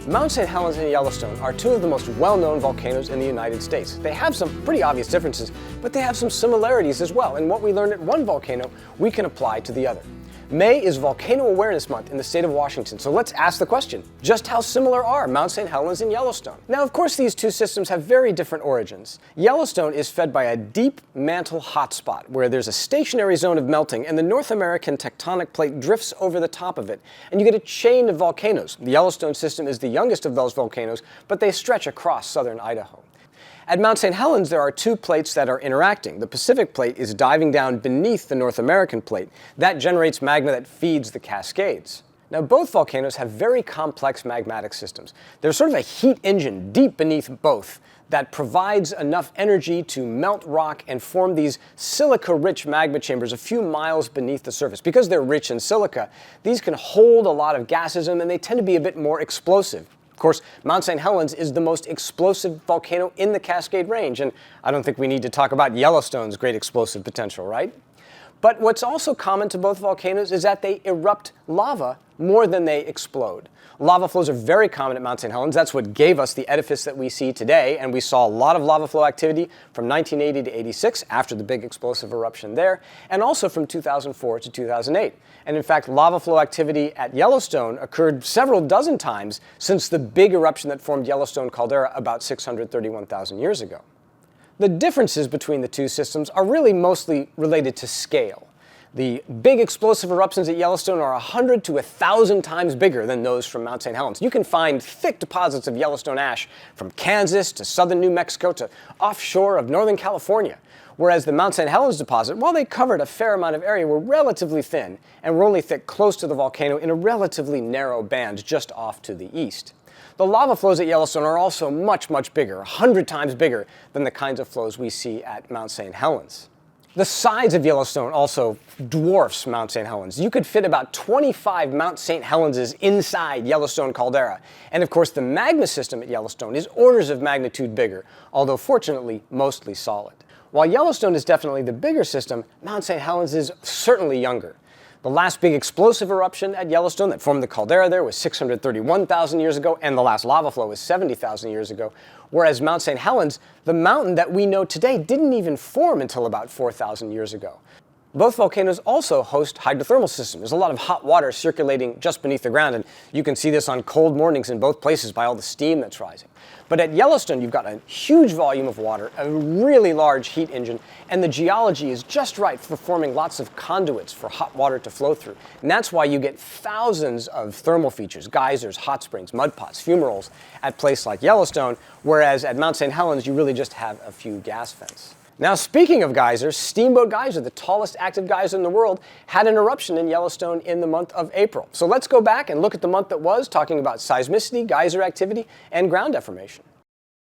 Mount St. Helens and Yellowstone are two of the most well-known volcanoes in the United States. They have some pretty obvious differences, but they have some similarities as well, and what we learn at one volcano, we can apply to the other. May is Volcano Awareness Month in the state of Washington, so let's ask the question, just how similar are Mount St. Helens and Yellowstone? Now, of course, these two systems have very different origins. Yellowstone is fed by a deep mantle hotspot where there's a stationary zone of melting and the North American tectonic plate drifts over the top of it, and you get a chain of volcanoes. The Yellowstone system is the youngest of those volcanoes, but they stretch across southern Idaho. At Mount St. Helens, there are two plates that are interacting. The Pacific plate is diving down beneath the North American plate. That generates magma that feeds the Cascades. Now, both volcanoes have very complex magmatic systems. There's sort of a heat engine deep beneath both that provides enough energy to melt rock and form these silica-rich magma chambers a few miles beneath the surface. Because they're rich in silica, these can hold a lot of gases and they tend to be a bit more explosive. Of course, Mount St. Helens is the most explosive volcano in the Cascade Range, and I don't think we need to talk about Yellowstone's great explosive potential, right? But what's also common to both volcanoes is that they erupt lava more than they explode. Lava flows are very common at Mount St. Helens. That's what gave us the edifice that we see today, and we saw a lot of lava flow activity from 1980 to 86 after the big explosive eruption there, and also from 2004 to 2008. And in fact, lava flow activity at Yellowstone occurred several dozen times since the big eruption that formed Yellowstone Caldera about 631,000 years ago. The differences between the two systems are really mostly related to scale. The big explosive eruptions at Yellowstone are 100 to 1,000 times bigger than those from Mount St. Helens. You can find thick deposits of Yellowstone ash from Kansas to southern New Mexico to offshore of Northern California. Whereas the Mount St. Helens deposit, while they covered a fair amount of area, were relatively thin and were only thick close to the volcano in a relatively narrow band just off to the east. The lava flows at Yellowstone are also much, much bigger, 100 times bigger than the kinds of flows we see at Mount St. Helens. The size of Yellowstone also dwarfs Mount St. Helens. You could fit about 25 Mount St. Helenses inside Yellowstone Caldera. And of course, the magma system at Yellowstone is orders of magnitude bigger, although fortunately mostly solid. While Yellowstone is definitely the bigger system, Mount St. Helens is certainly younger. The last big explosive eruption at Yellowstone that formed the caldera there was 631,000 years ago, and the last lava flow was 70,000 years ago. Whereas Mount St. Helens, the mountain that we know today, didn't even form until about 4,000 years ago. Both volcanoes also host hydrothermal systems. There's a lot of hot water circulating just beneath the ground, and you can see this on cold mornings in both places by all the steam that's rising. But at Yellowstone, you've got a huge volume of water, a really large heat engine, and the geology is just right for forming lots of conduits for hot water to flow through. And that's why you get thousands of thermal features, geysers, hot springs, mud pots, fumaroles at a place like Yellowstone, whereas at Mount St. Helens, you really just have a few gas vents. Now, speaking of geysers, Steamboat Geyser, the tallest active geyser in the world, had an eruption in Yellowstone in the month of April. So let's go back and look at the month that was, talking about seismicity, geyser activity, and ground deformation.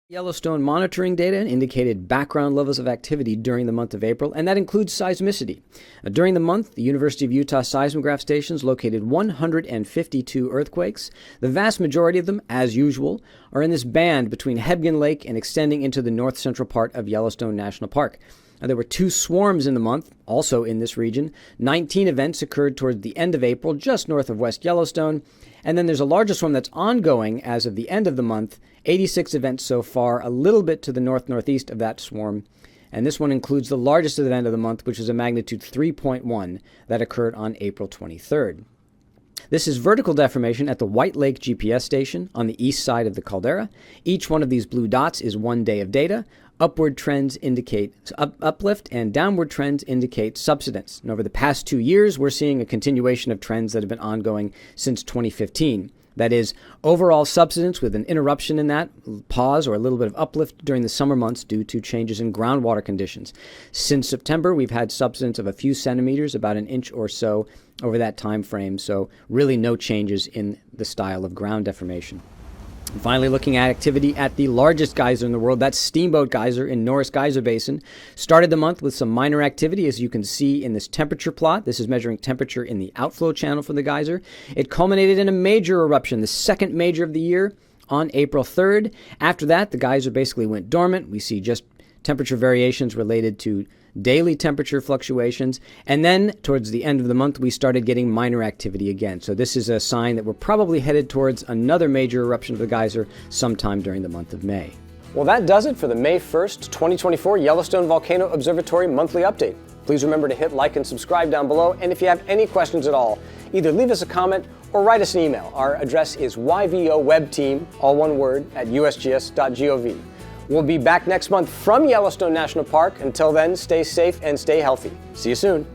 Yellowstone monitoring data indicated background levels of activity during the month of April, and that includes seismicity. During the month, the University of Utah seismograph stations located 152 earthquakes. The vast majority of them, as usual, are in this band between Hebgen Lake and extending into the north central part of Yellowstone National Park. There were two swarms in the month, also in this region. 19 events occurred toward the end of April, just north of West Yellowstone. And then there's a larger swarm that's ongoing as of the end of the month. 86 events so far, a little bit to the north-northeast of that swarm. And this one includes the largest event of the month, which is a magnitude 3.1 that occurred on April 23rd. This is vertical deformation at the White Lake GPS station on the east side of the caldera. Each one of these blue dots is 1 day of data. Upward trends indicate uplift, and downward trends indicate subsidence. And over the past 2 years, we're seeing a continuation of trends that have been ongoing since 2015. That is, overall subsidence with an interruption in that, pause or a little bit of uplift during the summer months due to changes in groundwater conditions. Since September, we've had subsidence of a few centimeters, about an inch or so over that time frame, so really no changes in the style of ground deformation. And finally, looking at activity at the largest geyser in the world, that's Steamboat Geyser in Norris Geyser Basin. Started the month with some minor activity, as you can see in this temperature plot. This is measuring temperature in the outflow channel for the geyser. It culminated in a major eruption, the second major of the year, on April 3rd. After that, the geyser basically went dormant. We see just temperature variations related to daily temperature fluctuations, and then towards the end of the month, we started getting minor activity again. So this is a sign that we're probably headed towards another major eruption of the geyser sometime during the month of May. Well, that does it for the May 1st, 2024 Yellowstone Volcano Observatory Monthly Update. Please remember to hit like and subscribe down below, and if you have any questions at all, either leave us a comment or write us an email. Our address is yvowebteam, all one word, at usgs.gov. We'll be back next month from Yellowstone National Park. Until then, stay safe and stay healthy. See you soon.